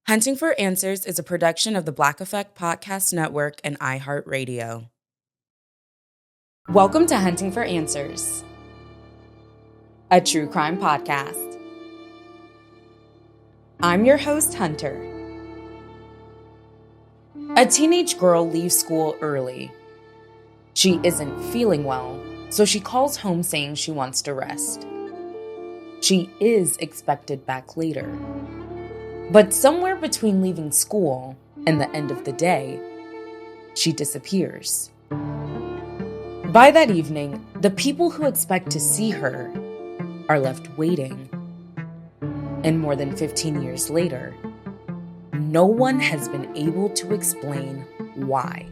Hunting for Answers is a production of the Black Effect Podcast Network and iHeartRadio. Welcome to Hunting for Answers, a true crime podcast. I'm your host, Hunter. A teenage girl leaves school early. She isn't feeling well, so she calls home saying she wants to rest. She is expected back later. But somewhere between leaving school and the end of the day, she disappears. By that evening, the people who expect to see her are left waiting. And more than 15 years later, no one has been able to explain why.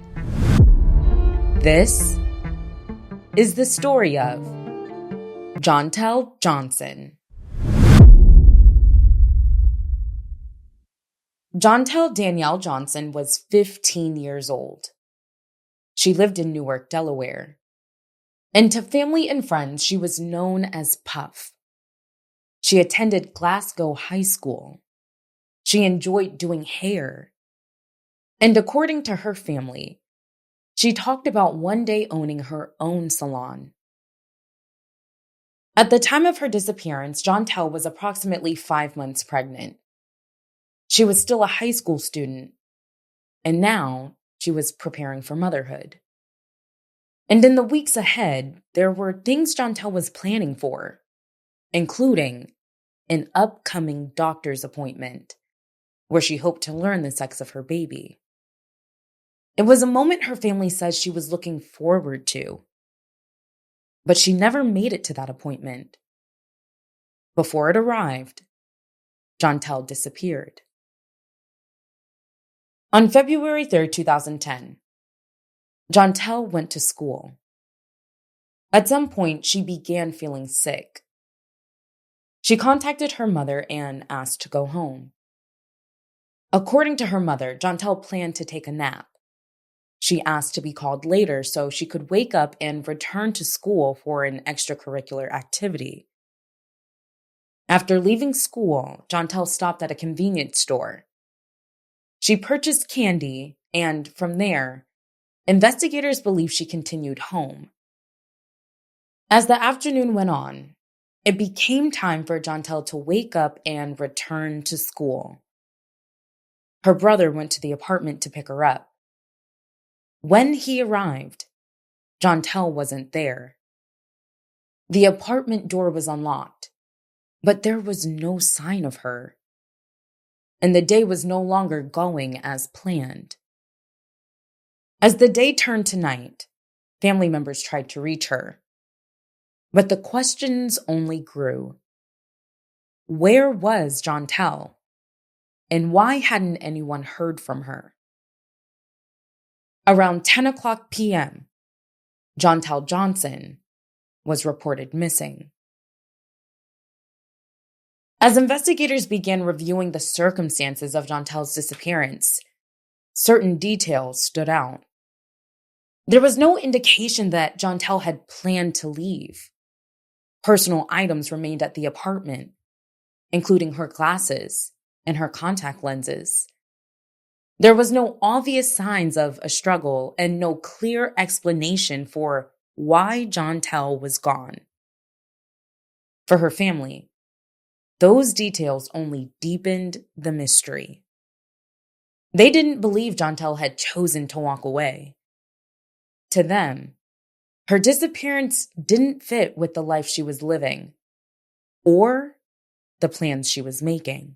This is the story of Janteyl Johnson. Janteyl Danielle Johnson was 15 years old. She lived in Newark, Delaware. And to family and friends, she was known as Puff. She attended Glasgow High School. She enjoyed doing hair. And according to her family, she talked about one day owning her own salon. At the time of her disappearance, Janteyl was approximately 5 months pregnant. She was still a high school student, and now she was preparing for motherhood. And in the weeks ahead, there were things Janteyl was planning for, including an upcoming doctor's appointment, where she hoped to learn the sex of her baby. It was a moment her family says she was looking forward to, but she never made it to that appointment. Before it arrived, Janteyl disappeared. On February 3rd, 2010, Janteyl went to school. At some point, she began feeling sick. She contacted her mother and asked to go home. According to her mother, Janteyl planned to take a nap. She asked to be called later so she could wake up and return to school for an extracurricular activity. After leaving school, Janteyl stopped at a convenience store. She purchased candy, and from there, investigators believe she continued home. As the afternoon went on, it became time for Janteyl to wake up and return to school. Her brother went to the apartment to pick her up. When he arrived, Janteyl wasn't there. The apartment door was unlocked, but there was no sign of her. And the day was no longer going as planned. As the day turned to night, family members tried to reach her. But the questions only grew. Where was Janteyl? And why hadn't anyone heard from her? Around 10 o'clock p.m., Janteyl Johnson was reported missing. As investigators began reviewing the circumstances of Janteyl's disappearance, certain details stood out. There was no indication that Janteyl had planned to leave. Personal items remained at the apartment, including her glasses and her contact lenses. There was no obvious signs of a struggle and no clear explanation for why Janteyl was gone. For her family, those details only deepened the mystery. They didn't believe Janteyl had chosen to walk away. To them, her disappearance didn't fit with the life she was living or the plans she was making.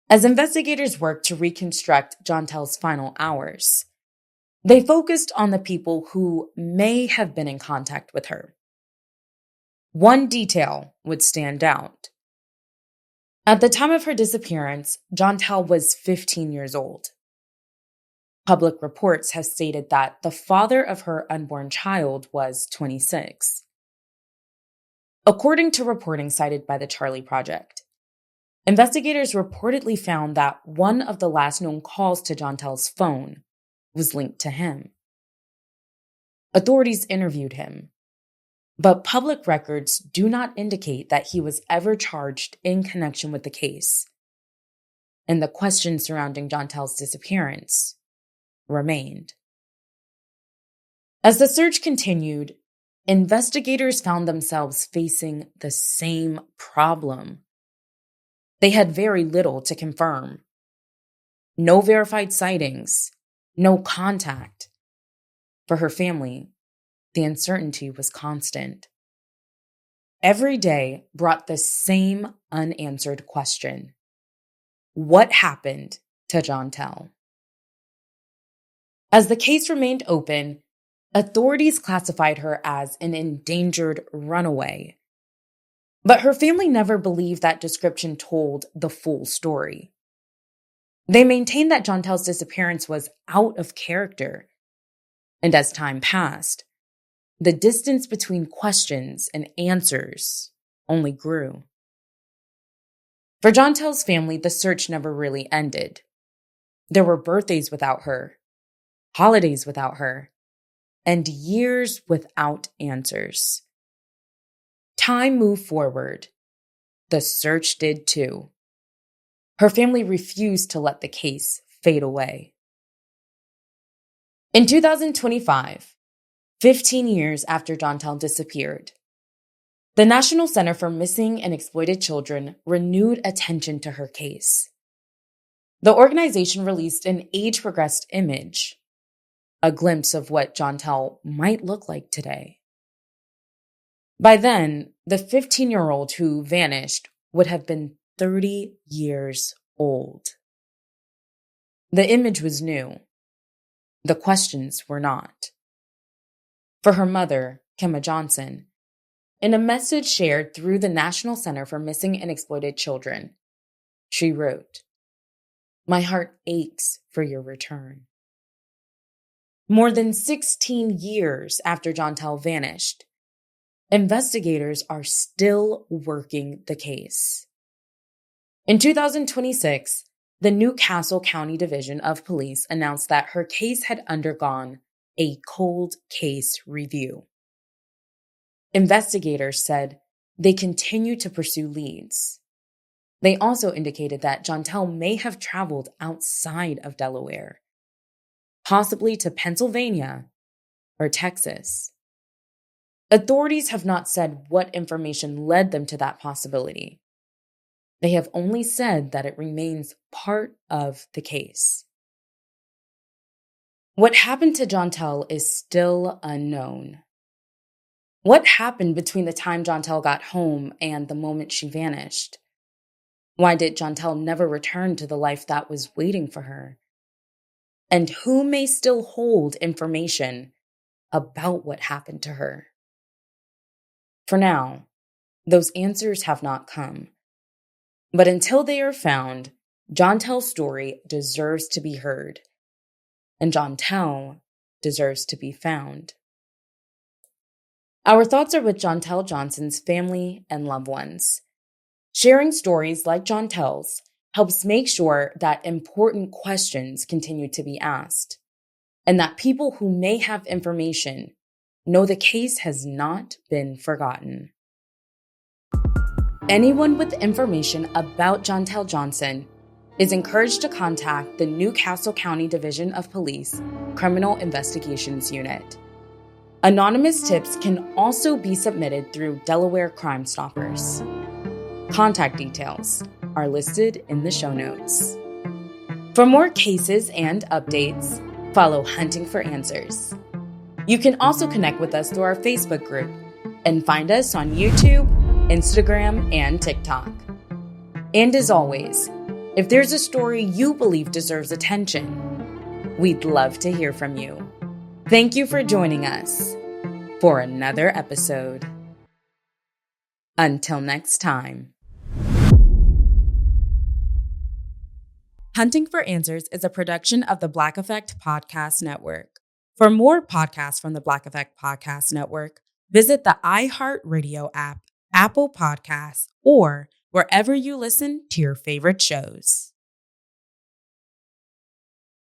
As investigators worked to reconstruct Janteyl's final hours, they focused on the people who may have been in contact with her. One detail would stand out. At the time of her disappearance, Janteyl was 15 years old. Public reports have stated that the father of her unborn child was 26. According to reporting cited by the Charlie Project, investigators reportedly found that one of the last known calls to Janteyl's phone was linked to him. Authorities interviewed him, but public records do not indicate that he was ever charged in connection with the case, and the questions surrounding Janteyl's disappearance remained. As the search continued, investigators found themselves facing the same problem. They had very little to confirm. No verified sightings, no contact. For her family, the uncertainty was constant. Every day brought the same unanswered question. What happened to Janteyl? As the case remained open, authorities classified her as an endangered runaway. But her family never believed that description told the full story. They maintained that Janteyl's disappearance was out of character. And as time passed, the distance between questions and answers only grew. For Janteyl's family, the search never really ended. There were birthdays without her, holidays without her, and years without answers. Time moved forward. The search did too. Her family refused to let the case fade away. In 2025, 15 years after Janteyl disappeared, the National Center for Missing and Exploited Children renewed attention to her case. The organization released an age-progressed image, a glimpse of what Janteyl might look like today. By then, the 15-year-old who vanished would have been 30 years old. The image was new. The questions were not. For her mother, Kemma Johnson, in a message shared through the National Center for Missing and Exploited Children, she wrote, "My heart aches for your return." More than 16 years after Janteyl vanished, investigators are still working the case. In 2026, the New Castle County Division of Police announced that her case had undergone a cold case review. Investigators said they continue to pursue leads. They also indicated that Janteyl may have traveled outside of Delaware, possibly to Pennsylvania or Texas. Authorities have not said what information led them to that possibility. They have only said that it remains part of the case. What happened to Janteyl is still unknown. What happened between the time Janteyl got home and the moment she vanished? Why did Janteyl never return to the life that was waiting for her? And who may still hold information about what happened to her? For now, those answers have not come. But until they are found, Janteyl's story deserves to be heard. And Janteyl deserves to be found. Our thoughts are with Janteyl Johnson's family and loved ones. Sharing stories like Janteyl's helps make sure that important questions continue to be asked, and that people who may have information know the case has not been forgotten. Anyone with information about Janteyl Johnson is encouraged to contact the New Castle County Division of Police Criminal Investigations Unit. Anonymous tips can also be submitted through Delaware Crime Stoppers. Contact details are listed in the show notes. For more cases and updates, follow Hunting for Answers. You can also connect with us through our Facebook group and find us on YouTube, Instagram, and TikTok. And as always, if there's a story you believe deserves attention, we'd love to hear from you. Thank you for joining us for another episode. Until next time. Hunting for Answers is a production of the Black Effect Podcast Network. For more podcasts from the Black Effect Podcast Network, visit the iHeartRadio app, Apple Podcasts, or wherever you listen to your favorite shows.